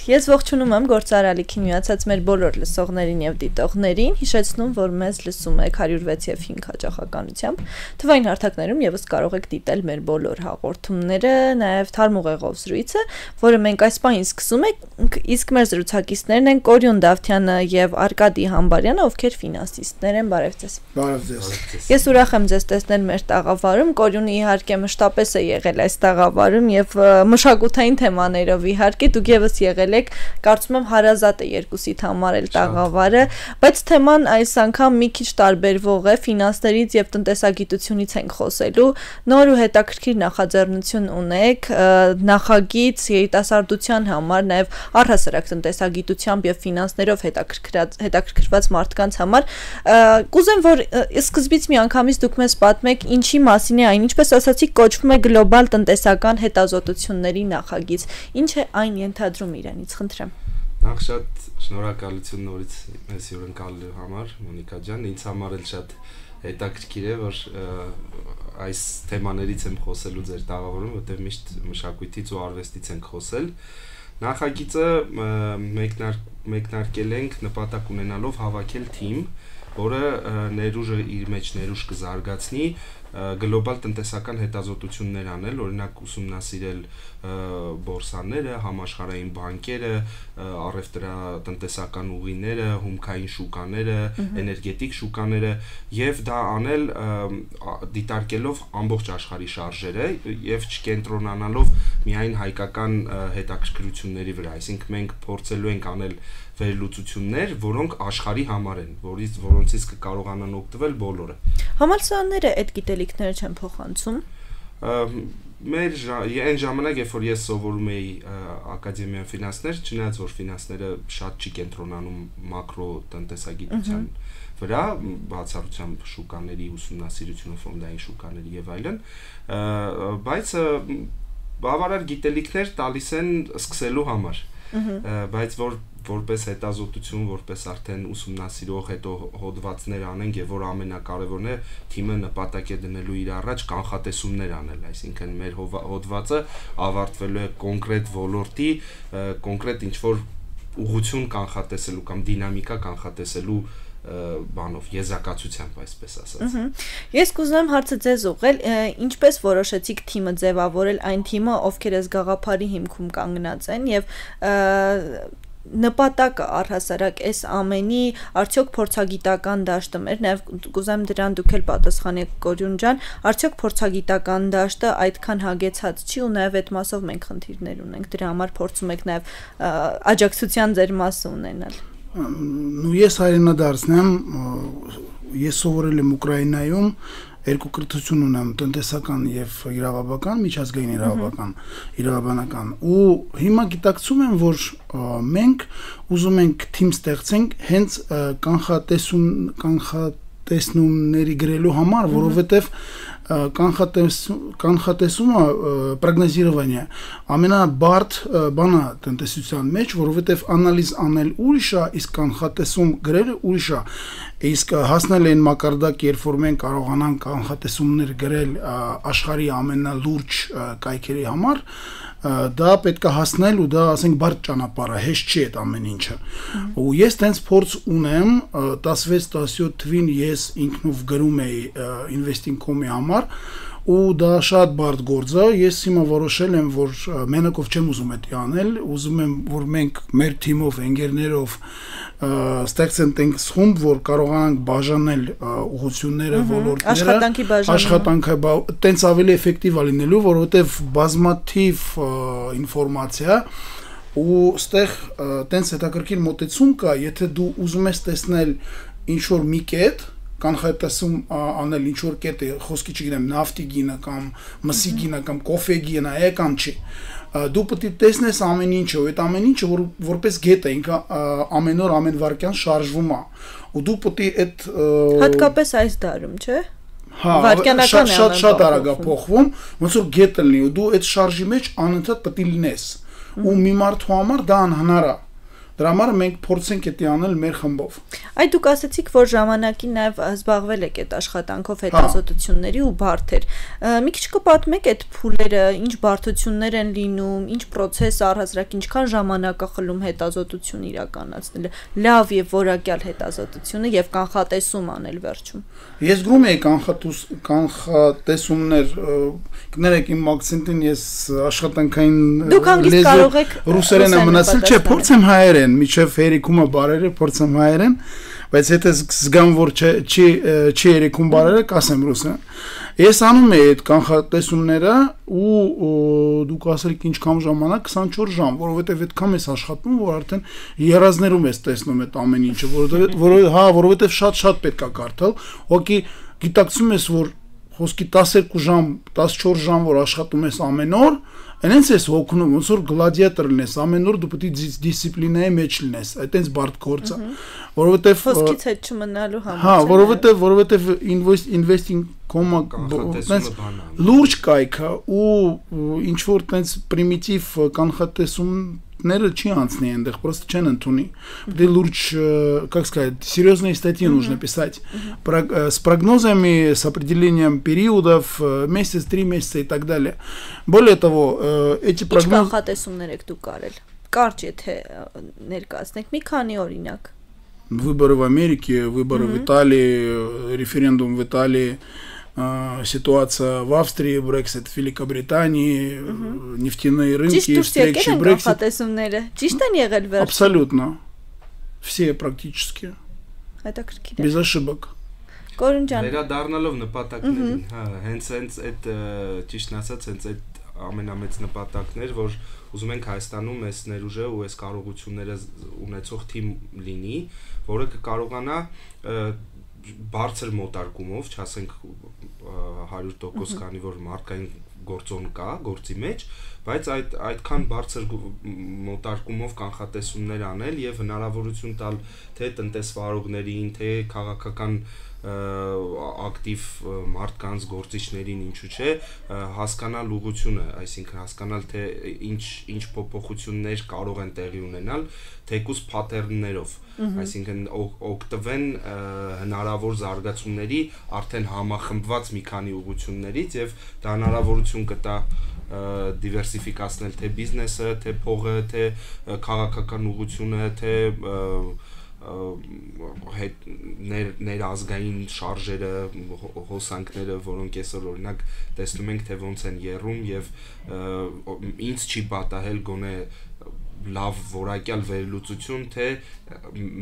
Ես ողջունում եմ գործարարիքին միացած մեր բոլոր լսողներին եւ դիտողներին, հիշեցնում, որ մեզ լսում եք 106 եւ 5 հաճախականությամբ։ Թվային հարթակներում եւս կարող եք դիտել մեր բոլոր հաղորդումները, նաեւ թարմ ուղեղով զրույցը, որը մենք այս պահին սկսում ենք, իսկ մեր զրուցակիցներն են Կորյուն Դավթյանը եւ Արկադի Համբարյանը, ովքեր ֆինանսիստներ են, բարև ձեզ։ Բարև ձեզ։ Ես ուրախ եմ ձեզ տեսնել մեր տաղավարում, Կորյունը իհարկե մշտապես է եղել այս տաղավարում եւ մշակութային թեմաներով իհարկե դուք եւս եղել եք, կարծում եմ հարազատ է երկուսիդ համար էլ տաղավարը, բայց թեման այս անգամ մի քիչ տարբերվող է, ֆինանսներից եւ տնտեսագիտությունից ենք խոսելու, նոր ու հետաքրքիր նախաձեռնություն ունեք, նախագիծ երիտասարդության համար, նաեւ առհասարակ տնտեսագիտությամբ եւ ֆինանսներով հետաքրքրված մարդկանց համար, կուզեմ որ սկզբից միանգամից դուք մեզ պատմեք ինչի մասին է այն, ինչպես ասացիք, կոչվում է գլոբալ տնտեսական հետազոտությունների նախագիծ, ինչ է այն ենթադրում իրենից, խնդրեմ։ Նախ շատ շնորհակալություն նորից մեզ հյուրընկալելու համար, Մոնիկա ջան, ինձ համար էլ շատ հետաքրքիր է, որ այս թեմաներից եմ խոսելու ձեր տաղավարում, որտեղ միշտ մշակույթից ու արվեստից ենք խոսել։ Նախագիծը մեկնարկել ենք նպատակ ունենալով հավաքել թիմ, որը ներուժը իր մեջ ներուժ կզարգացնի գլոբալ տնտեսական հետազոտություններ անել, օրինակ ուսումնասիրել բորսաները, համաշխարհային բանկերը, առևտրատնտեսական ուղիները, հումքային շուկաները, էներգետիկ շուկաները եւ դա անել դիտարկելով ամբողջ աշխարհի շարժերը եւ չկենտրոնանալով միայն հայկական հետաքրքրությունների վրա, այսինքն մենք փորձելու ենք անել վերլուծություններ, որոնք աշխարհի համար են, որոնցից կկարողանան օգտվել բոլորը։ Համալսարանները այդ գիտելիքները չեն փոխանցում։ Մեր այն ժամանակ, երբ որ ես սովորում էի ակադեմիան ֆինանսներ, չնայած որ ֆինանսները շատ չի կենտրոնանում մակրո տնտեսագիտության վրա, բացառությամբ շուկաների ուսումնասիրությունը, ֆոնդային շուկաների եւ այլն, բայց բավարար գիտելիքներ տալիս են սկսելու համար, բայց որպես հետազոտություն, որպես արդեն ուսումնասիրող հետո հոդվածներ անենք եւ որ ամենակարևորն է թիմը նպատակ է դնելու իր առաջ կանխատեսումներ անել, այսինքն մեր հոդվածը ավարտվելու է կոնկրետ ոլորտի, կոնկրետ ինչ-որ ուղղություն կանխատեսելու կամ դինամիկա կանխատեսելու բանով եզակացությամբ այսպես ասած։ Ես կուզեմ հարցը ձեզ ուղղել, ինչպես որոշեցիք թիմը ձևավորել այն թիմը, ովքեր այս գաղափարի հիմքում կանգնած են եւ նպատակը առհասարակ այս ամենի արդյոք փորձագիտական դաշտը մեր նաև կուզեմ դրան դուք էլ պատասխանեք Կորյուն ջան, արդյոք փորձագիտական դաշտը այդքան հագեցած չի ու նաև այդ մասով մենք խնդիրներ ունենք, դրա համար փորձում եք նաև աջակցության ձեր մասը ունենալ։ Նու ես հայրենադարձն եմ, ես սովորել եմ Ուկրաինայում, երկու կրթություն ունեմ, տնտեսական եւ իրավաբանական, միջազգային իրավաբանական, ու հիմա գիտակցում եմ, որ մենք ուզում ենք թիմ ստեղծենք հենց կանխատեսումների գրելու համար, որովհետեւ կանխատեսումը պրոգնոզирование ամենաբարդ բանը տնտեսության մեջ, որովհետև անալիզ անել ուրիշ է, իսկ կանխատեսում գրելը ուրիշ է, իսկ հասնել այն մակարդակ, երբ որ մենք կարողանանք կանխատեսումներ գրել աշխարհի ամենալուրջ կայքերի համար, դա պետք է հասնել ու դա ասենք բարդ ճանապարհ է, հեշտ չի այդ ամեն ինչը։ Ու ես տենց փորձ ունեմ 16-17 թվին ես ինքնով գրում էի investing.com-ի համար ու դա շատ բարդ գործ է, ես հիմա որոշել եմ, որ մենակով չեմ ուզում դա անել, ուզում եմ, որ մենք մեր թիմով, ընկերներով ստեղծենք խումբ, որ կարողանանք բաժանել ուղղությունները, ոլորտները, աշխատանքը տենց ավելի էֆեկտիվ լինելու, որովհետև բազմաթիվ ինֆորմացիա ու ստեղ տենց հետաքրքիր մոտեցում կա, եթե դու ուզում ես տեսնել ինչ-որ մի կետ, կանխատեսում անել ինչ-որ կետ է, խոսքի չգիտեմ, նավթի գինը կամ մսի գինը կամ կոֆե գինը է կամ չի, դու պետք է տեսնես ամեն ինչը, ու այդ ամեն ինչը որպես գետ է, ինքը ամեն օր ամեն վայրկյան շարժվում է, ու դու պետք է այդ հատկապես այս դարում, չէ՞։ Վայրկյանական է շատ արագ է փոխվում, ոնց որ գետը լինի, ու դու այդ շարժի մեջ անընդհատ պետք է լինես, ու մի մարդու համար դա անհնար է, Դրա համար մենք փորձենք դա անել մեր խմբով։ Այդ դուք ասացիք, որ ժամանակին նաև զբաղվել եք այդ աշխատանքով հետազոտությունների ու բարդեր։ Մի քիչ կպատմեք այդ փուլերը, ինչ բարդություններ են լինում, ինչ process առհասարակ, ինչքան ժամանակ է խլում հետազոտություն իրականացնելը, լավ եւ որակյալ հետազոտությունը եւ կանխատեսում անել վերջում։ Ես գրում եի կանխատեսումներ, կներեք իմ акցենտին ես աշխատանքային ռուսերեն եմ մնացել, չէ, փորձեմ հայերեն, միջև հերիքումը բարերը փորձեմ հայերեն, բայց եթե զգամ որ չի հերիքում բարերը, կասեմ ռուսերեն։ Ես անում եի այդ կանխատեսումները ու դուք ասեք ինչքան ժամանակ 24 ժամ, որովհետև այդքան ես աշխատում, որ արդեն երազներում ես տեսնում այդ ամեն ինչը, որովհետև շատ պետք է կարդալ, ուղղակի գիտակցում ես, որ խոսքի 12 ժամ, 14 ժամ որ աշխատում ես ամեն օր, այնց ես հոգնում, ոնց որ գլադիատոր լինես, ամեն օր դու պետք է դիսցիպլինայի մեջ լինես, այդտենց բարդ գործ է, որովհետև խոսքից հետ չմնալու համար։ Հա, որովհետև investing կոմա լուրջ կայքը ու ինչ որ տենց պրիմիտիվ կանխատեսումները չի анցնի այնտեղ, просто չեն ընդունի։ Դե լուրջ, как сказать, серьезные статьи нужно писать с прогнозами, с определением периодов, месяц, 3 месяца и так далее. Более того, эти прогнозы կանխատեսումներ եք դուք արել։ Կարճ եթե ներկայացնեք մի քանի օրինակ։ Выборы в Америке, выборы в Италии, референдум в Италии, ситуация в Австрии, Brexit в Великобритании, нефтяные рынки, встречи Brexit. Абсолютно. Все практически. Без ошибок. Վերադառնալով նպատակներին, հա, հենց այդ ճիշտն ասած, հենց այդ ամենամեծ նպատակներ, որ ուզում ենք Հայաստանում այս ներուժը ու այս կարողությունները ունեցող թիմ լինի, որը կկարողանա բարձր մոտարկումով, չասենք 100%, քանի որ մարդկային գործոն կա գործի մեջ, բայց այդքան բարձր մոտարկումով կանխատեսումներ անել եւ հնարավորություն տալ թե տնտեսվարողներին, թե քաղաքական ակտիվ մարդկանց գործիչներին, ինչու՞ չէ, հասկանալ ուղղությունը, այսինքն հասկանալ թե ինչ փոփոխություններ կարող են տեղի ունենալ, թեկուզ pattern-ներով, այսինքն օգտվեն հնարավոր զարգացումների արդեն համախմբված մի քանի ուղղություններից եւ դա հնարավորություն կտա դիվերսիֆիկացնել թե բիզնեսը, թե փողը, թե քաղաքական ուղղությունը, թե ներազգային շարժերը, հոսանքները, որոնք այսօր օրինակ տեսնում ենք թե ոնց են եռում եւ ինձ չի պատահել գոնե լավ որակյալ վերլուծություն թե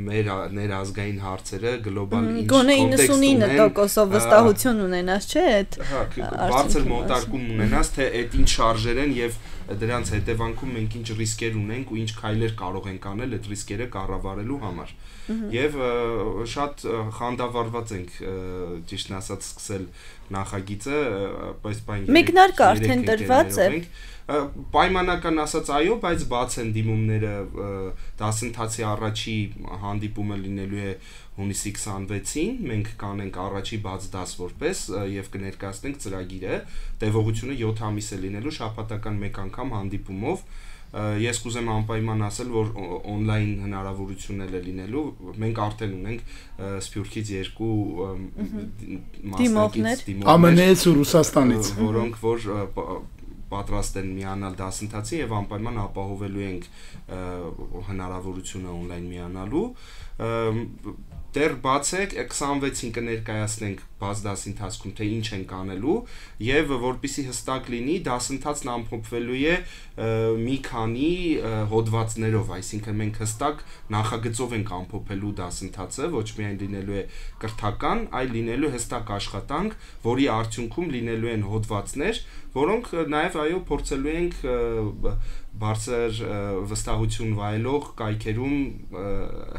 մեր ներազգային հարցերը գլոբալ ինչ կոնտեքստ ունեն, գոնե 99% վստահություն ունենաս, չէ՞, այդ բարձր մոտարկում ունենաս թե այդ ինչ շարժեր են եւ դրանց հետևանքում մենք ինչ ռիսկեր ունենք ու ինչ քայլեր կարող ենք անել այդ ռիսկերը կառավարելու համար։ Եվ շատ խանդավառված ենք ճիշտն ասած սկսել նախագիծը, բայց մեկնարկը արդեն դրված է։ Պայմանական ասած այո, բայց բաց են դիմումները, դասընթացի առաջի հանդիպումը լինելու է հունիսի 26-ին, մենք կանենք առաջի բաց դաս որպես եւ կներկայացնենք ծրագիրը, տևողությունը 7 ամիս է լինելու շաբաթական մեկ անգամ հանդիպումով։ Ես կուզեմ անպայման ասել, որ on-line հնարավորություններ է լինելու, մենք արդեն ունենք Սփյուռքից 2 մասնակից ԱՄՆ-ից ու Ռուսաստանից, որոնք որ պատրաստ են միանալ դասընթացին եւ անպայման ապահովելու ենք հնարավորությունը on-line միանալու։ Դեռ բաց է 26-ին կներկայացնենք բաց դասի ընթացքում թե ինչ ենք անելու եւ որպիսի հստակ լինի դասընթացն ամփոփվելու է մի քանի հոդվածներով, այսինքն մենք հստակ նախագծով ենք ամփոփելու դասընթացը, ոչ միայն լինելու է կրթական, այլ լինելու հստակ աշխատանք, որի արդյունքում լինելու են հոդվածներ, որոնք նաեւ այո փորձելու ենք բարձր վստահություն վայելող կայքերում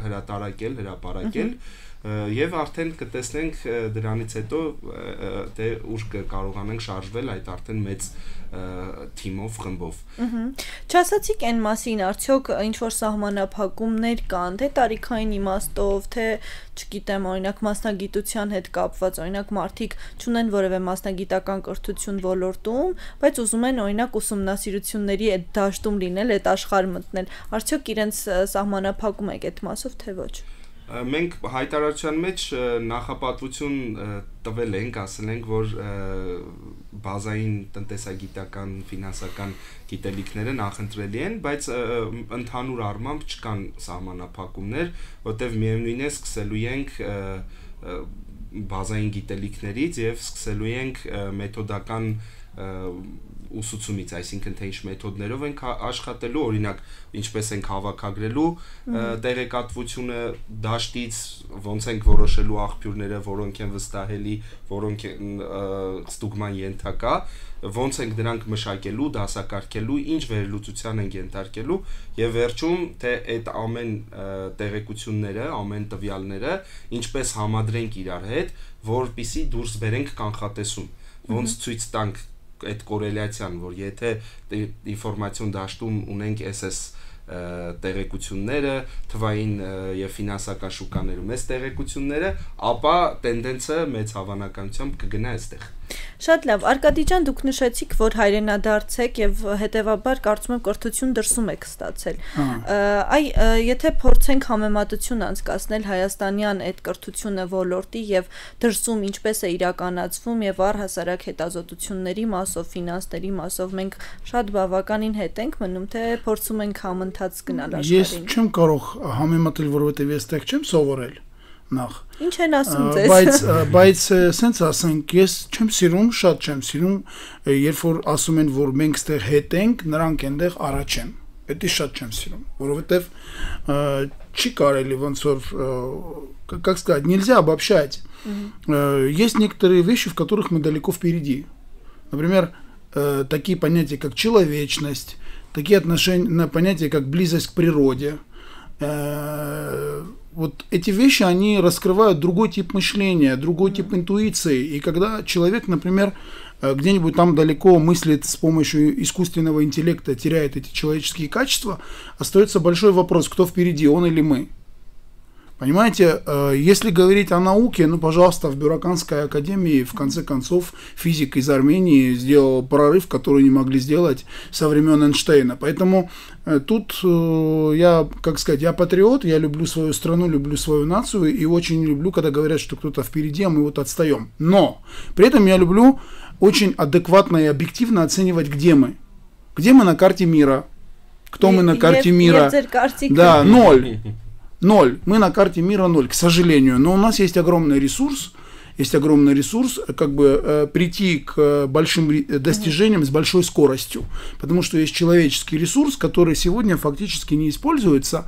հրատարակել, հրապարակել եւ արդեն կտեսնենք դրանից հետո թե ուր կարողանանք շարժվել այդ արդեն մեծ թիմով, խմբով։ Չասացիք այն մասին, արդյոք ինչ որ սահմանափակումներ կան, թե տարիքային իմաստով, թե չգիտեմ, օրինակ մասնագիտության հետ կապված, օրինակ մարդիկ չունեն որևէ մասնագիտական կրթություն ոլորտում, բայց ուզում են օրինակ ուսումնասիրությունների այդ դաշտում լինել, այդ աշխարհ մտնել, արդյոք իրենց սահմանափակում եք այդ մասով, թե ոչ։ Մենք հայտարարության մեջ նախապատվություն տվել ենք, ասել ենք, որ բազային տնտեսագիտական, ֆինանսական գիտելիքները նախընտրելի են, բայց ընդհանուր առմամբ չկան սահմանափակումներ, որտեղ միևնույն է սկսելու ենք բազային գիտելիքներից եւ սկսելու ենք մեթոդական ուսուցումից, այսինքն թե ինչ մեթոդներով ենք աշխատելու, օրինակ ինչպես ենք հավաքագրելու տեղեկատվությունը դաշտից, ոնց ենք որոշելու աղբյուրները, որոնք են վստահելի, որոնք են ստուգման ենթակա, ոնց ենք դրանք մշակելու, դասակարգելու, ինչ վերլուծության ենք ենթարկելու եւ վերջում թե այդ ամեն տեղեկությունները, ամեն տվյալները ինչպես համադրենք իրար հետ, որպիսի դուրս բերենք կանխատեսում, ոնց ցույց տանք այդ կորելյացիան, որ եթե ինֆորմացիոն դաշտում ունենք SS տեղեկությունները, թվային եւ ֆինանսական շուկաներում այս տեղեկությունները, ապա տենդենսը մեծ հավանականությամբ կգնա այստեղ։ Շատ լավ, Արկադի ջան, դուք նշեցիք, որ հայրենադարձ եք եւ հետեւաբար կարծում եմ կրթություն դրսում եք ստացել։ Եթե փորձենք համեմատություն անցկացնել հայաստանյան այդ կրթությունը ոլորտի եւ դրսում ինչպես է իրականացվում եւ առհասարակ հետազոտությունների մասով, ֆինանսների մասով, մենք շատ բավականին հետ ենք մնում, թե փորձում ենք համընթաց գնալ աշխարհին։ Ես չեմ կարող համեմատել, որովհետեւ ես տեղ չեմ սովորել նախ։ Ինչ են ասում ձեզ։ Բայց սենց ասենք, ես չեմ սիրում, շատ չեմ սիրում, երբ որ ասում են, որ մենք ստեղ հետ ենք, նրանք այնտեղ առաջ են։ Դա շատ չեմ սիրում, որովհետև չի կարելի ոնց որ, как сказать, нельзя обобщать. Есть некоторые вещи, в которых мы далеко впереди. Например, такие понятия, как человечность, такие отношения, понятия, как близость к природе. Вот эти вещи, они раскрывают другой тип мышления, другой тип интуиции. И когда человек, например, где-нибудь там далеко мыслит с помощью искусственного интеллекта, теряет эти человеческие качества, остается большой вопрос, кто впереди, он или мы. Понимаете, если говорить о науке, ну, пожалуйста, в Бюроканской академии, в конце концов, физик из Армении сделал прорыв, который не могли сделать со времен Эйнштейна. Поэтому тут я, как сказать, я патриот, я люблю свою страну, люблю свою нацию и очень люблю, когда говорят, что кто-то впереди, а мы вот отстаем. Но при этом я люблю очень адекватно и объективно оценивать, где мы. Где мы на карте мира? Кто мы на карте мира? Да, 0. 0. Мы на карте мира 0, к сожалению. Но у нас есть огромный ресурс, как бы прийти к большим достижениям с большой скоростью. Потому что есть человеческий ресурс, который сегодня фактически не используется,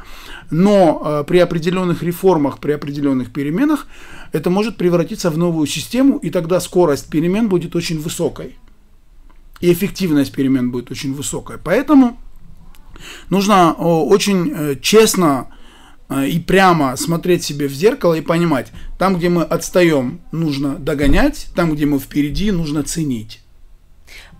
но при определенных реформах, при определенных переменах это может превратиться в новую систему, и тогда скорость перемен будет очень высокой. И эффективность перемен будет очень высокой. Поэтому нужно очень честно и прямо смотреть себе в зеркало и понимать, там, где мы отстаем, нужно догонять, там, где мы впереди, нужно ценить.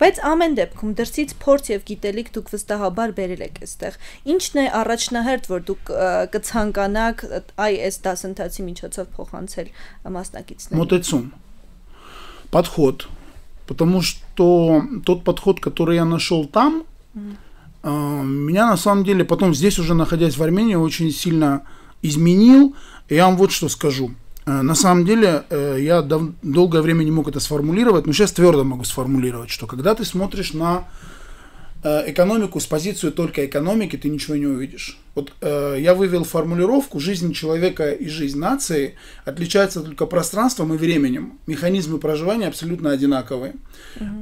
Բայց ամեն դեպքում դրսից փորձ եւ գիտելիք դուք վստահաբար բերել եք այստեղ։ Ինչն է առաջնահերթ, որ դուք կցանկանաք այս դասընթացի միջոցով փոխանցել մասնակիցներին։ Мотецум. Подход. Потому что тот подход, который я нашел там, меня на самом деле потом здесь уже находясь в Армении очень сильно изменил. Я вам вот что скажу. На самом деле я долгое время не мог это сформулировать, но сейчас твердо могу сформулировать, что когда ты смотришь на экономику с позиции только экономики, ты ничего не увидишь. Вот я вывел формулировку: жизнь человека и жизнь нации отличаются только пространством и временем. Механизмы проживания абсолютно одинаковые.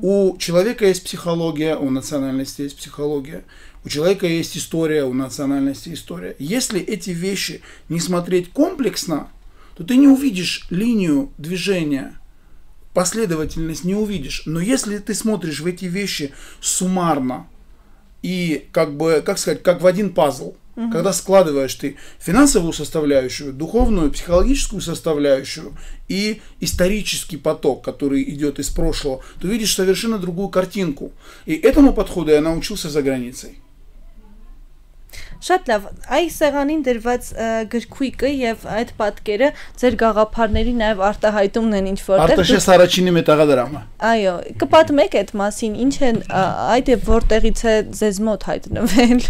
У человека есть психология, у национальности есть психология. У человека есть история, у национальности история. Если эти вещи не смотреть комплексно, то ты не увидишь линию движения, последовательность не увидишь. Но если ты смотришь в эти вещи суммарно и как бы, как сказать, как в один пазл, Когда складываешь ты финансовую составляющую, духовную, психологическую составляющую и исторический поток, который идет из прошлого, ты видишь совершенно другую картинку. И этому подходу я научился за границей. Շատ լավ, այս սեղանին դրված գրքույկը եւ այդ պատկերը ձեր գաղափարների նաեւ արտահայտումն են ինչ որտեղ Արտաշես առաջինի մետաղադրամը։ Այո, կպատմեք այդ մասին, ինչ է այդ եւ որտեղից է ձեզ մոտ հայտնվել։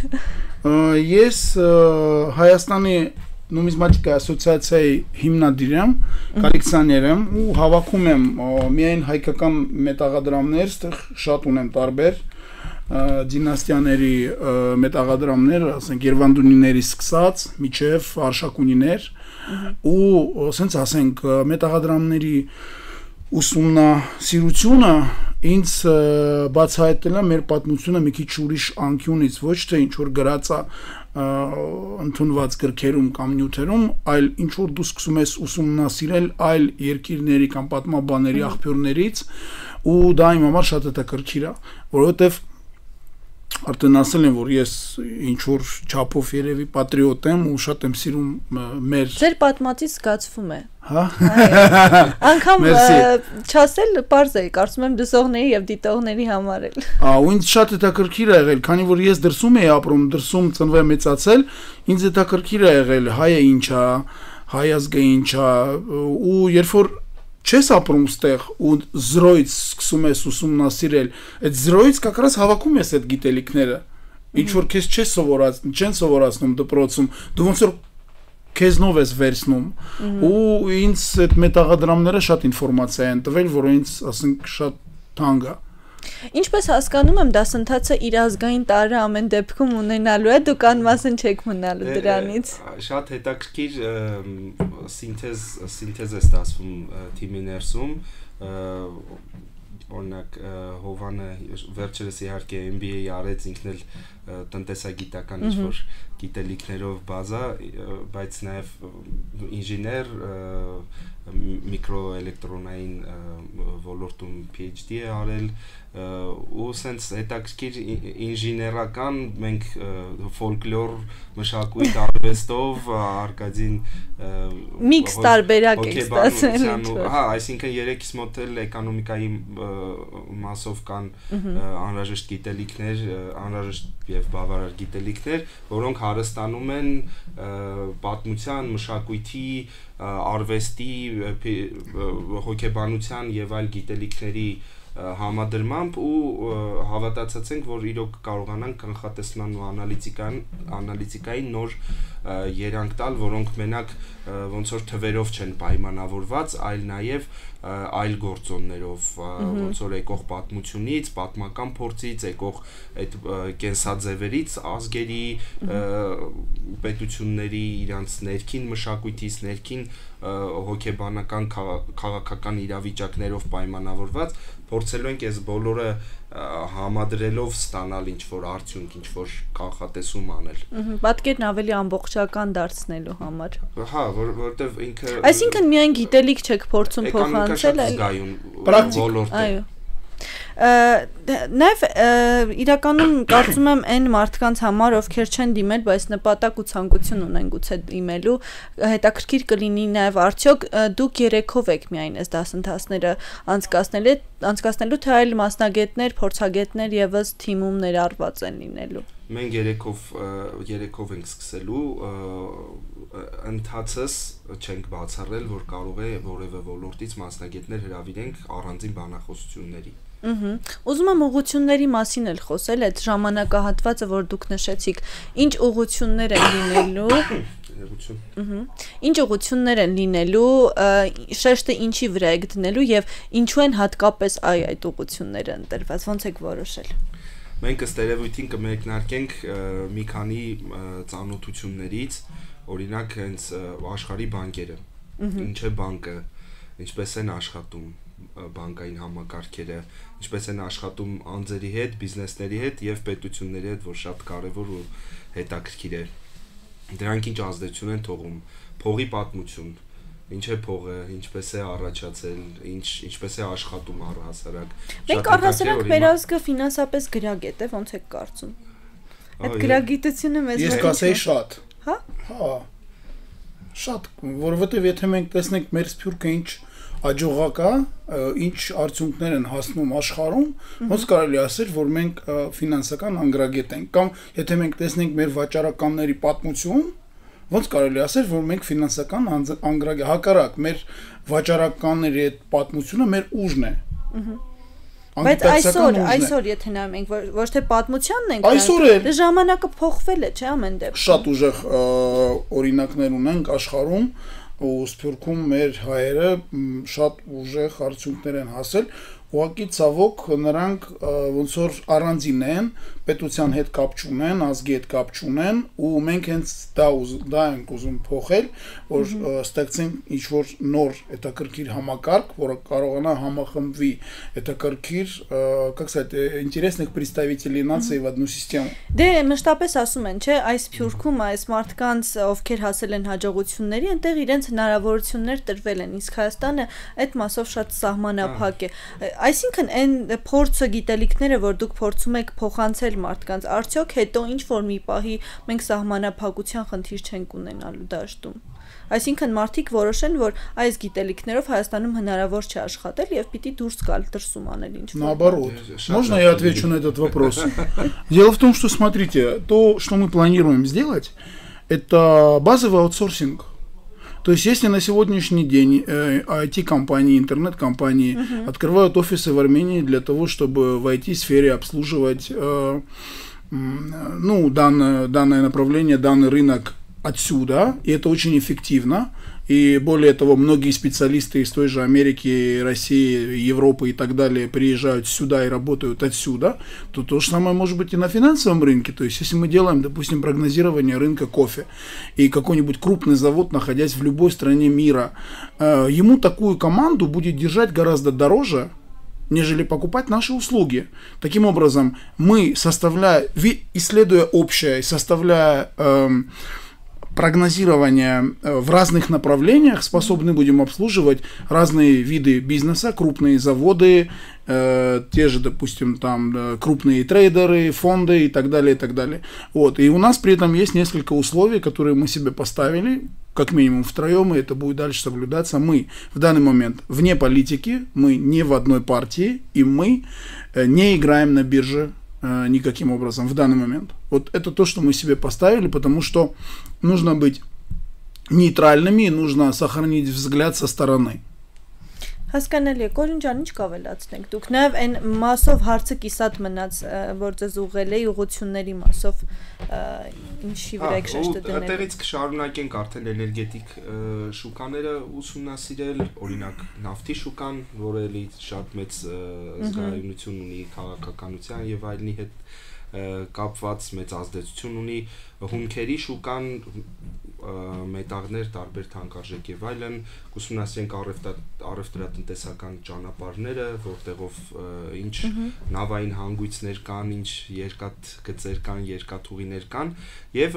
Ես Հայաստանի նումիզմատիկա ասոցիացիայի հիմնադիր եմ, կոլեկցիոներ եմ ու հավաքում եմ միայն հայկական մետաղադրամներ, այդտեղ շատ ունեմ տարբեր դինաստիաների մետաղադրամներ, ասենք Երևանդունիների սկսած միջև Արշակունիներ ու ասենց ասենք մետաղադրամների ուսումնասիրությունը ինձ բացահայտել է մեր պատմությունը մի քիչ ուրիշ անկյունից, ոչ թե ինչ որ գրած է ընդունված գրքերում կամ նյութերում, այլ ինչ որ դու սկսում ես ուսումնասիրել այլ երկիրների կամ պատմաբանների աղբյուրներից ու դա իմ համար շատ հետաքրքիր է, որովհետև արդեն ասել եմ, որ ես ինչ որ չափով երևի պատրիոտ եմ ու շատ եմ սիրում մեր Ձեր պատմածից զգացվում է։ Հա։ Անկամ չասել པարզ է, կարծում եմ լսողների եւ դիտողների համար էլ։ Ու ինձ շատ հետաքրքիր է եղել, քանի որ ես դրսում էի ապրում, դրսում ծնվել մեծացել, ինձ հետաքրքիր է եղել հայը ինչ է, հայ ազգը ինչ է, ու երբ որ չես ապրում ստեղ ու զրոյից սկսում ես ուսումնասիրել, այդ զրոյից как раз հավաքում ես այդ գիտելիքները։ Ինչ որ քեզ չեն սովորացնում դպրոցում, դու ոնց որ քեզնով ես վերցնում։ Ու ինձ այդ մետաղադրամները շատ ինֆորմացիա են տվել, որը ինձ, ասենք, շատ թանկ է։ Ինչպես հասկանում եմ, դասընթացը իր ազգային տարրը ամեն դեպքում ունենալու է, դուք անմասն չեք մնալու դրանից։ Շատ հետաքրքիր սինթեզ է ստացվում թիմի ներսում, օրինակ Հովանը վերջերս իհարկե MBA արեց, ինքն էլ տնտեսագիտական ինչ-որ գիտելիքներով բազա, բայց նաև ինժեներ, միկրոէլեկտրոնային ոլորտում PhD է արել ու սենց հետաքրքիր ինժեներական մենք ֆոլկլոր մշակույթ արվեստով Արկադին միքս տարբերակ եք ստացել հա այսինքն երեքից մոտ էլ էկոնոմիկայի մասով կան անհրաժեշտ գիտելիքներ անհրաժեշտ եւ բավարար գիտելիքներ որոնք հարստանում են պատմության մշակույթի արվեստի հոգեբանության եւ այլ գիտելիքների համադրմամբ ու հավատացած ենք, որ իրոք կարողանանք կանխատեսման ու անալիտիկային նոր երանգ տալ, որոնք մենակ ոնց որ թվերով չեն պայմանավորված, այլ նաև այլ գործոններով, ոնց որ եկող պատմությունից, պատմական փորձից, եկող այդ կենսաձևերից, ազգերի, պետությունների իրանց ներքին մշակույթից, ներքին հոգեբանական քաղաքական իրավիճակներով պայմանավորված փորձելու ենք այս բոլորը համադրելով ստանալ ինչ-որ արդյունք, ինչ-որ կանխատեսում անել։ Պատկերն ավելի ամբողջական դարձնելու համար։ Հա, որովհետև ինքը Այսինքն միայն գիտելիք չեք փորձում փոխանցել, այլ պրակտիկ։ Այո։ Նաև իրականում կարծում եմ այն մարդկանց համար, ովքեր չեն դիմել, բայց նպատակ ու ցանկություն ունեն գուցե դիմելու, հետաքրքիր կլինի նաև արդյոք դուք երեքով եք միայն այս դասընթացները անցկացնելու, թե այլ մասնագետներ, փորձագետներ եւս թիմում ներառված են լինելու։ Մենք երեքով ենք սկսելու, ընթացս չենք բացառել, որ կարող է որևէ ոլորտից մասնագետներ հրավիրենք առանձին բանախոսությունների։ Ուզում եմ ուղղությունների մասին էլ խոսել, այդ ժամանակահատվածը, որ դուք նշեցիք, ինչ ուղղություններ են լինելու, ինչ ուղղություններ են լինելու, շեշտը ինչի վրա եք դնելու եւ ինչու են հատկապես այդ ուղղությունները ընտրված, ոնց եք որոշել։ Մենք ըստ երևույթին կմեկնարկենք մի քանի ծանոթություններից, օրինակ հենց աշխարհի բանկերը, ինչ է բանկը, ինչպես են աշխատում բանկային համակարգերը, ինչպես են աշխատում անձերի հետ, բիզնեսների հետ եւ պետությունների հետ, որ շատ կարեւոր ու հետաքրքիր է։ Դրանք ինչ ազդեցություն են թողում, փողի պատմություն, ինչ է փողը, ինչպես է առաջացել, ինչպես է աշխատում առհասարակ։ Մենք առհասարակ մեր ազգը ֆինանսապես գրագետ է, ոնց եք կարծում։ Այդ գրագիտությունը մեզ Ես կասեի շատ։ Հա։ Հա։ Շատ, որովհետև եթե մենք տեսնենք մեր Սփյուռքը ինչ աջողակ է, ինչ արդյունքներ են հասնում աշխարհում, ոնց կարելի ասել, որ մենք ֆինանսական անգրագետ ենք, կամ եթե մենք տեսնենք մեր վաճառականների պատմություն, ոնց կարելի ասել, որ մենք ֆինանսական անգրագետ, հակառակ մեր վաճառականների այդ պատմությունը մեր ուժն է։ Բայց այսօր եթե նայում ենք ոչ թե պատմությանն ենք, այսօր ժամանակը փոխվել է, չէ՞ ամեն դեպքում։ Շատ ուժեղ օրինակներ ունենք աշխարհում, ու Սփյուռքում մեր հայերը շատ ուժեղ արդյունքներ են հասել, ուղղակի ցավոք նրանք ոնց որ առանձին են, պետության հետ կապ չունեն, ազգի հետ կապ չունեն, ու մենք հենց դա ենք уզում փոխել, որ ստեղծենք ինչ-որ նոր հետաքրքիր համակարգ, որը կարողանա համախմբվի հետաքրքիր, как сказать, интересных представителей нации в одну систему։ Դե մշտապես ասում են, չէ, այս Սփյուռքում այս մարդկանց, ովքեր հասել են հաջողությունների, այնտեղ իրենց հնարավորություններ տրվել են, իսկ Հայաստանը այդ մասով շատ սահմանափակ է։ Այսինքն այն փորձը, գիտելիքները, որ դուք փորձում եք փոխանցել մարդկանց, արդյոք հետո ինչ որ մի պահի մենք սահմանափակության խնդիր չենք ունենալու դաշտում։ Այսինքն մարդիկ որոշեն, որ այս գիտելիքներով Հայաստանում հնարավոր չէ աշխատել եւ пойти դուրս գալ դրսում անել ինչ-որ։ Наоборот. Можно я отвечу на этот вопрос? Дело в том, что смотрите, то, что мы планируем сделать, это базовый аутсорсинг. То есть, если на сегодняшний день IT-компании, интернет-компании открывают офисы в Армении для того, чтобы в IT-сфере обслуживать данное направление, данный рынок отсюда, и это очень эффективно, и более того, многие специалисты из той же Америки, России, Европы и так далее приезжают сюда и работают отсюда, то то же самое может быть и на финансовом рынке. То есть, если мы делаем, допустим, прогнозирование рынка кофе, и какой-нибудь крупный завод, находясь в любой стране мира, ему такую команду будет держать гораздо дороже, нежели покупать наши услуги. Таким образом, мы, исследуя общее, составляя прогнозирование в разных направлениях, способны будем обслуживать разные виды бизнеса, крупные заводы, те же, допустим, там крупные трейдеры, фонды и так далее, и так далее. Вот. И у нас при этом есть несколько условий, которые мы себе поставили, как минимум втроем, и это будет дальше соблюдаться. Мы в данный момент вне политики, мы не в одной партии, и мы не играем на бирже никаким образом в данный момент. Вот это то, что мы себе поставили, потому что нужно быть нейтральными, и нужно сохранить взгляд со стороны. Հասկանալի է, Կորին ջան, ինչ կավելացնենք։ Դուք նաև այն մասով հարցը կիսատ մնաց, որ ձեզ ուղղել է ուղղությունների մասով, ինչի վրա եք շեշտը դնել։ Այդտեղից կշարունակենք արդեն էներգետիկ շուկաները ուսումնասիրել, օրինակ նավթի շուկան, որը էլի շատ մեծ զգայունություն ունի քաղաքականության եւ այլնի հետ կապված, մեծ ազդեցություն ունի, հումքերի շուկան, մետաղներ, տարբեր թանկարժեք եւ այլն, ուսումնասիրենք առևտրատնտեսական ճանապարհները, որտեղով ինչ նավային հանգույցներ կան, ինչ երկաթ գծեր կան, երկաթուղիներ կան, եւ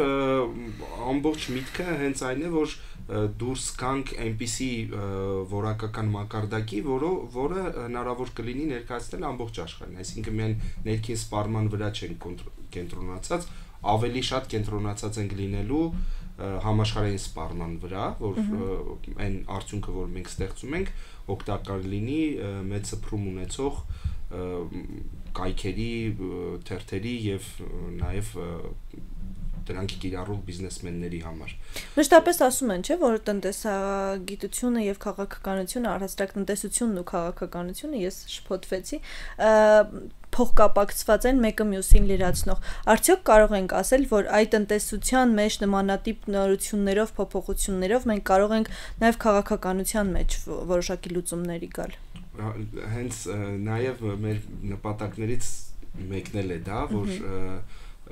ամբողջ միտքը հենց այն է, որ դուրս գանք այնպիսի որակական մակարդակի, որը հնարավոր կլինի ներկայացնել ամբողջ աշխարհին, այսինքն միայն ներքին սպառման վրա չենք կենտրոնացած, ավելի շատ կենտրոնացած ենք լինելու համաշխարհային սպառման վրա, որ այն արդյունքը, որ մենք ստեղծում ենք, օգտակար լինի մեծ սփռում ունեցող կայքերի, թերթերի եւ նաեւ դրանք կիրառող բիզնեսմենների համար։ Մշտապես ասում են, չէ, որ տնտեսագիտությունը եւ քաղաքականությունը, առհասարակ տնտեսությունն ու քաղաքականությունը, ես շփոթվեցի, փոխկապակցված են մեկը մյուսին լրացնող։ Արդյոք կարող ենք ասել, որ այդ տնտեսության մեջ նմանատիպ նորություններով, փոփոխություններով մենք կարող ենք նաեւ քաղաքականության մեջ որոշակի լուծումների գալ։ Հենց նաեւ մեր նպատակներից մեկն էլ է դա, որ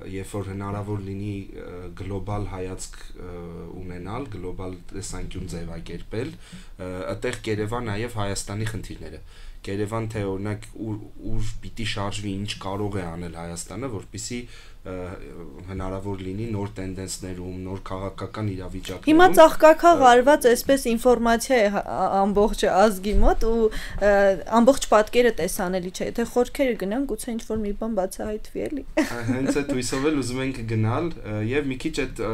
երբ որ հնարավոր լինի գլոբալ հայացք ունենալ, գլոբալ տեսանկյուն ձևակերպել, այդտեղ կերևա նաև Հայաստանի խնդիրները։ Կերևան թե օրինակ ուր պիտի շարժվի, ինչ կարող է անել Հայաստանը, որպեսզի հնարավոր լինի նոր տենդենսներում, նոր քաղաքական իրավիճակներում։ Հիմա ծաղկակաղ արված այսպես ինֆորմացիա է ամբողջ ազգի մոտ ու ամբողջ պատկերը տեսանելի չէ։ Եթե խորքերը գնան, գուցե ինչ-որ մի բան բացահայտվի էլի։ Հենց այդ հույսով էլ ուզում ենք գնալ եւ մի քիչ այդ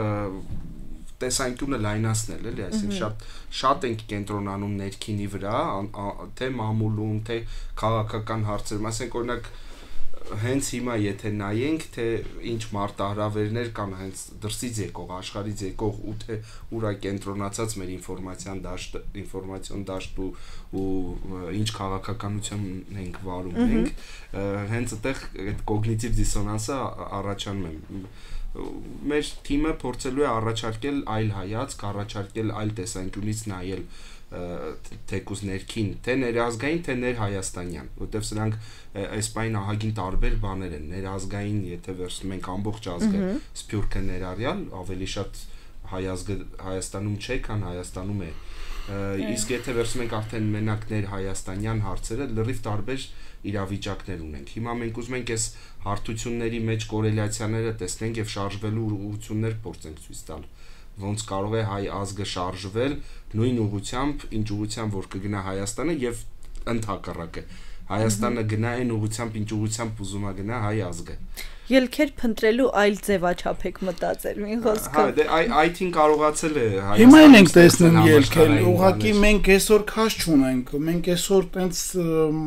տեսանկյունը լայնացնել, էլի, այսինքն շատ ենք կենտրոնանում ներքինի վրա, թե մամուլում, թե քաղաքական հարցերում, ասենք օրինակ հենց հիմա եթե նայենք թե ինչ մարտահրավերներ կան հենց դրսից եկող աշխարհից եկող ու թե ուրա կենտրոնացած մեր ինֆորմացիոն դաշտ ու ինչ քաղաքականություն ենք վարում ենք հենց այդտեղ այդ կոգնիտիվ դիսոնանսը առաջանում է մեր թիմը փորձելու է առաջարկել այլ հայացք, առաջարկել այլ տեսանկյունից նայել թեկուզ ներքին, թե ներազգային, թե ներհայաստանյան, որտեվ սրանք այս պայն ահագին տարբեր բաներ են, ներազգային, եթե վերցնում ենք ամբողջ ազգը, սփյուռքը ներառյալ, ավելի շատ հայ ազգը Հայաստանում չէ, քան Հայաստանում է, իսկ եթե վերցնում ենք արդեն մենակ ներհայաստանյան հարցերը, լրիվ տարբեր իրավիճակներ ունենք։ Հիմա մենք ուզում ենք այս հարթությունների մեջ կորելացիաները տեսնենք եւ շարժվելու ուղղություններ փորձենք ցույց տալ ոնց կարող է հայ ազգը շարժվել նույն ուղղությամբ, ինչ ուղղությամբ որ կգնա Հայաստանը եւ ընդհակառակը Հայաստանը գնա այն ուղղությամբ, ինչ ուղղությամբ ուզում է գնա հայ ազգը։ Ելքեր փնտրելու այլ ձևաչափ եք մտածել, մի խոսքով։ Այդ-ին կարողացել է Հայաստանը։ Հիմա ենք տեսնում ելքեր, ուղղակի մենք այսօր քաշ չունենք, մենք այսօր տենց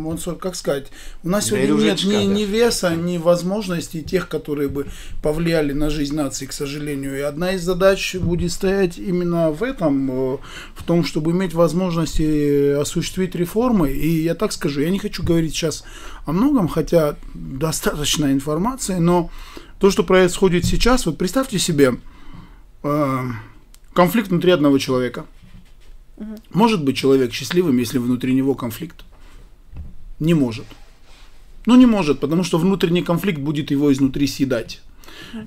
ոնց որ как сказать, у нас сегодня нет ни веса, ни возможностей тех, которые бы повлияли на жизнь нации, к сожалению. И одна из задач будет стоять именно в этом, в том, чтобы иметь возможности осуществить реформы. И я так скажу, я не хочу говорить сейчас о многом, хотя достаточно информации, но то, что происходит сейчас, вот представьте себе конфликт внутри одного человека. Может быть человек счастливым, если внутри него конфликт? Не может. Ну, не может, потому что внутренний конфликт будет его изнутри съедать.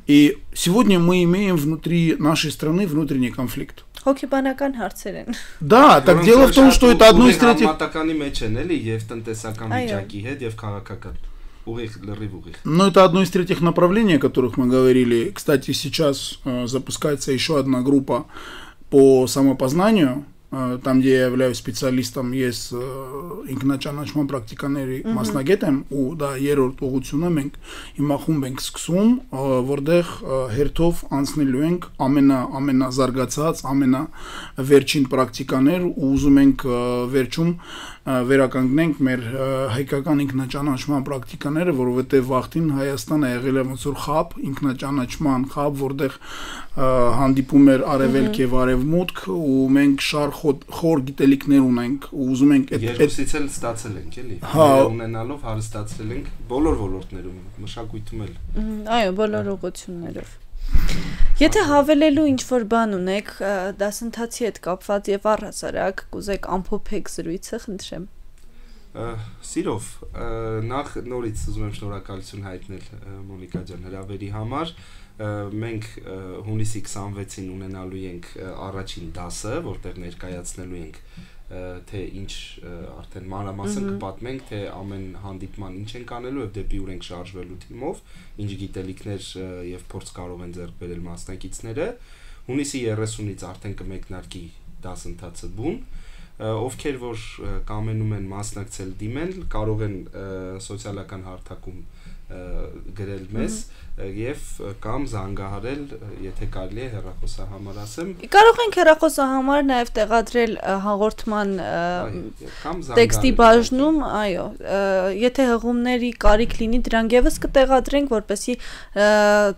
И сегодня мы имеем внутри нашей страны внутренний конфликт. Հոգեբանական հարցեր են։ Да, так дело в том, что это одно из третьих... Но это одно из третьих направлений, о которых мы говорили. Кстати, сейчас запускается еще одна группа по самопознанию. Там, где я являюсь специалистом, есть ինքնաճանաչման պրակտիկաների մասնագետ եմ ու դա երրորդ ուղղությունը մենք հիմա խումբ ենք սկսում, որտեղ հերթով անցնելու ենք ամենազարգացած, ամենավերջին պրակտիկաներ ու ուզում ենք վերջում վերականգնենք մեր հայկական ինքնաճանաչման պրակտիկաները, որովհետև վաղտին Հայաստանը եղել է ոնց որ խաբ, ինքնաճանաչման խաբ, որտեղ հանդիպում էր արևելք եւ արևմուտք ու մենք խոր գիտելիքներ ունենք ու ուզում ենք երկուսից էլ ստացել ենք էլի ունենալով հարստացրել ենք բոլոր ոլորտներում մշակույթում էլ այո բոլոր ուղղություններով Եթե հավելելու ինչ-որ բան ունեք դասընթացի հետ կապված եւ առհասարակ կուզեք ամփոփեք զրույցը, խնդրեմ։ Սիրով, նախ նորից ուզում եմ շնորհակալություն հայտնել Մոնիկա ջան հրավերի համար։ Մենք հունիսի 26-ին ունենալու ենք առաջին դասը, որտեղ ներկայացնելու ենք թե ինչ արդեն մանրամասն կպատմենք, թե ամեն հանդիպման ինչ ենք անելու եւ դեպի ուր ենք շարժվելու թիմով, ինչ գիտելիքներ եւ փորձ կարող են ձեռք բերել մասնակիցները։ Հունիսի 30-ից արդեն կմեկնարկի դասընթացը բուն, ովքեր որ կամենում են մասնակցել դիմել, կարող են սոցիալական հարթակում գրել մեզ եւ կամ զանգահարել, եթե կարելի է հեռախոսահամար ասեմ։ Կարող ենք հեռախոսահամար նաեւ տեղադրել հաղորդման տեքստի բաժնում, այո, եթե հղումների կարիք լինի, դրանք եւս կտեղադրենք, որպեսզի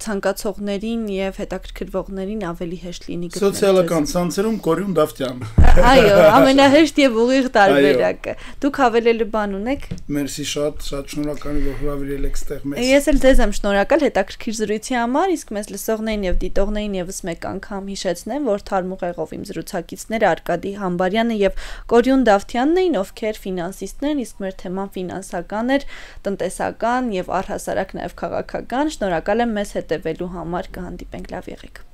ցանկացողներին եւ հետաքրքրվողներին ավելի հեշտ լինի գտնել։ Սոցիալական ցանցերում Կորյուն Դավթյան։ Այո, ամենահեշտ եւ ուղիղ տարբերակը։ Դուք հավելելու բան ունեք։ Մերսի շատ շնորհակալ եմ, որ հրավիրել եք ստեղ մեզ։ Ես էլ ձեզ եմ շնորհակալ հետաքրքիր զրույցի համար, իսկ մեզ լսողներին եւ դիտողներին եւս մեկ անգամ հիշեցնեմ, որ թարմուղեղով իմ զրուցակիցները Արկադի Համբարյանը եւ Կորյուն Դավթյանն էին, ովքեր ֆինանսիստներ, իսկ մեր թեման ֆինանսական էր, տնտեսական եւ առհասարակ նաեւ քաղաքական։ Շնորհակալ եմ մեզ հետեւելու համար, կհանդիպենք, լավ եղեք։